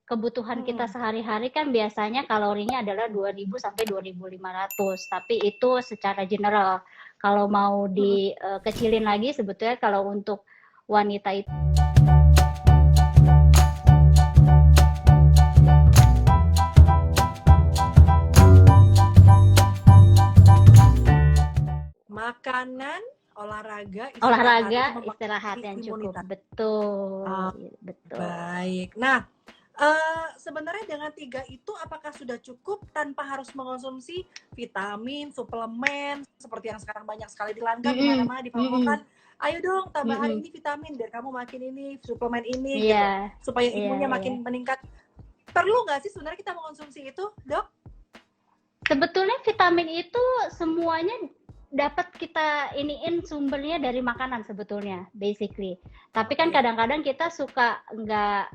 kebutuhan kita sehari-hari kan biasanya kalorinya adalah 2000 sampai 2500, tapi itu secara general. Kalau mau dikecilin lagi sebetulnya kalau untuk wanita itu makanan, olahraga, istirahat yang cukup. Betul. Betul. Baik. Nah, sebenarnya dengan 3 itu apakah sudah cukup tanpa harus mengonsumsi vitamin, suplemen seperti yang sekarang banyak sekali dilanggar di mana-mana dipromokan. Ayo dong tambahan ini vitamin biar kamu makin ini, suplemen ini gitu. Supaya imunnya makin meningkat. Perlu nggak sih sebenarnya kita mengonsumsi itu, Dok? Sebetulnya vitamin itu semuanya dapat kita iniin sumbernya dari makanan sebetulnya, basically. Tapi kan kadang-kadang kita suka nggak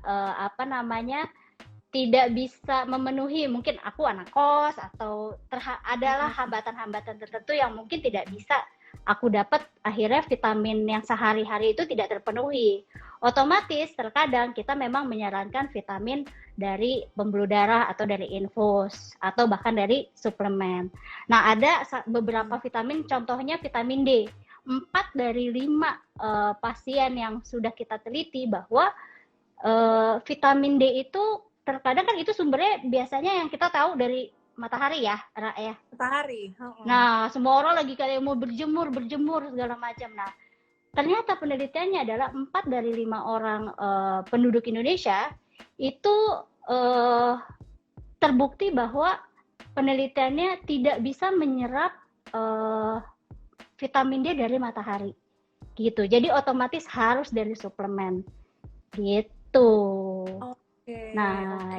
tidak bisa memenuhi, mungkin aku anak kos atau adalah hambatan-hambatan tertentu yang mungkin tidak bisa aku dapat, akhirnya vitamin yang sehari-hari itu tidak terpenuhi. Otomatis terkadang kita memang menyarankan vitamin dari pembuluh darah atau dari infus atau bahkan dari suplemen. Nah, ada beberapa vitamin, contohnya vitamin D. 4 dari 5 pasien yang sudah kita teliti bahwa vitamin D itu terkadang kan itu sumbernya biasanya yang kita tahu dari matahari ya, Matahari. Nah, semua orang lagi kayak mau berjemur segala macam. Nah, ternyata penelitiannya adalah 4 dari 5 orang penduduk Indonesia itu terbukti bahwa penelitiannya tidak bisa menyerap vitamin D dari matahari. Gitu. Jadi otomatis harus dari suplemen. Gitu.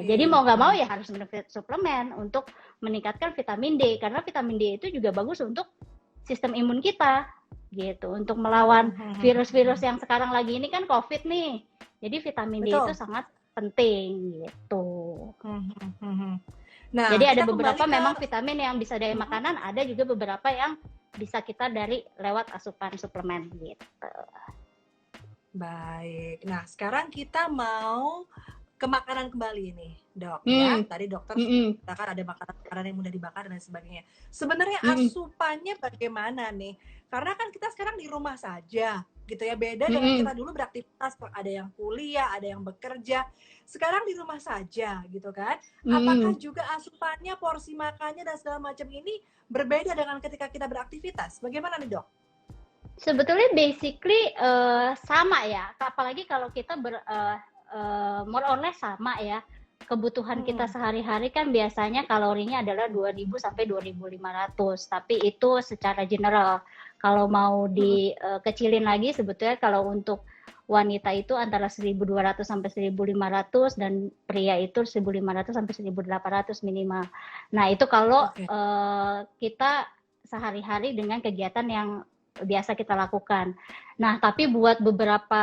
Jadi mau nggak mau ya harus minum suplemen untuk meningkatkan vitamin D, karena vitamin D itu juga bagus untuk sistem imun kita, gitu, untuk melawan virus-virus yang sekarang lagi ini kan COVID nih. Jadi vitamin D itu sangat penting, gitu. Nah, jadi ada beberapa memang vitamin yang bisa dari makanan, ada juga beberapa yang bisa kita dari lewat asupan suplemen, gitu. Baik. Nah, sekarang kita mau ke makanan kembali nih, Dok. Ya, tadi dokter katakan ada makanan yang mudah dibakar dan sebagainya. Sebenarnya asupannya bagaimana nih? Karena kan kita sekarang di rumah saja, gitu ya. Beda dengan kita dulu beraktivitas, ada yang kuliah, ada yang bekerja. Sekarang di rumah saja, gitu kan? Apakah juga asupannya, porsi makannya dan segala macam ini berbeda dengan ketika kita beraktivitas? Bagaimana nih, Dok? Sebetulnya basically sama ya. Apalagi kalau kita more or less sama ya. Kebutuhan kita sehari-hari kan biasanya kalorinya adalah 2000 sampai 2500, tapi itu secara general. Kalau mau dikecilin lagi sebetulnya kalau untuk wanita itu antara 1200 sampai 1500 dan pria itu 1500 sampai 1800 minimal. Nah, itu kalau kita sehari-hari dengan kegiatan yang biasa kita lakukan. Nah, tapi buat beberapa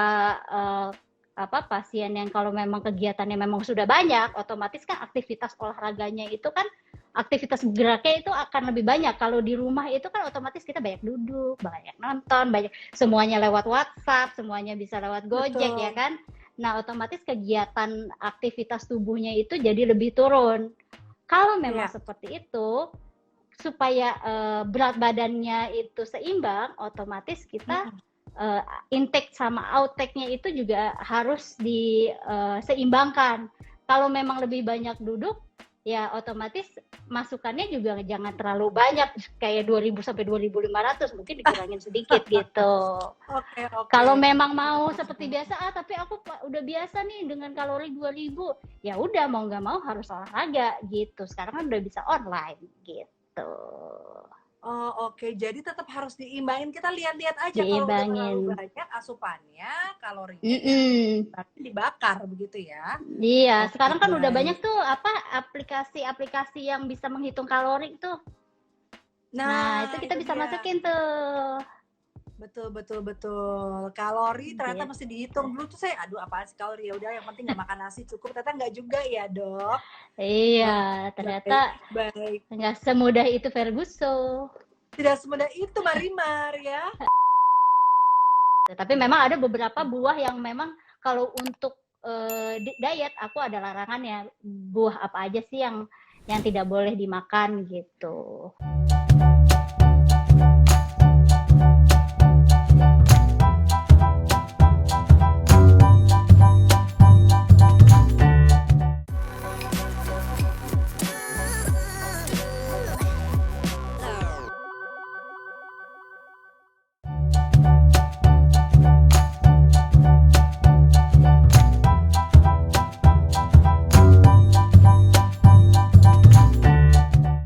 pasien yang kalau memang kegiatannya memang sudah banyak, otomatis kan aktivitas olahraganya itu kan aktivitas geraknya itu akan lebih banyak. Kalau di rumah itu kan otomatis kita banyak duduk, banyak nonton, banyak semuanya lewat WhatsApp, semuanya bisa lewat Gojek. Betul. Ya kan. Nah, otomatis kegiatan aktivitas tubuhnya itu jadi lebih turun. Kalau memang seperti itu, supaya berat badannya itu seimbang, otomatis kita intake sama outtake-nya itu juga harus diseimbangkan. Kalau memang lebih banyak duduk, ya otomatis masukannya juga jangan terlalu banyak, kayak 2000 sampai 2500, mungkin dikurangin sedikit gitu. Kalau memang mau seperti biasa, tapi aku udah biasa nih dengan kalori 2000, ya udah mau nggak mau harus olahraga gitu. Sekarang kan udah bisa online gitu. Jadi tetap harus diimbangin. Kita lihat-lihat aja kalau udah terlalu banyak asupannya, kalorinya berarti dibakar begitu ya. Iya, sekarang kan udah banyak tuh aplikasi-aplikasi yang bisa menghitung kalori tuh. Nah, itu kita bisa masukin tuh. Betul. Kalori ternyata mesti dihitung dulu tuh. Saya apaan sih kalori, ya udah yang penting nggak makan nasi cukup. Ternyata nggak juga ya, Dok. Iya, ternyata nggak semudah itu, Ferguson. Tidak semudah itu, Marimar ya. Tapi memang ada beberapa buah yang memang kalau untuk diet, aku ada larangannya. Buah apa aja sih yang tidak boleh dimakan gitu.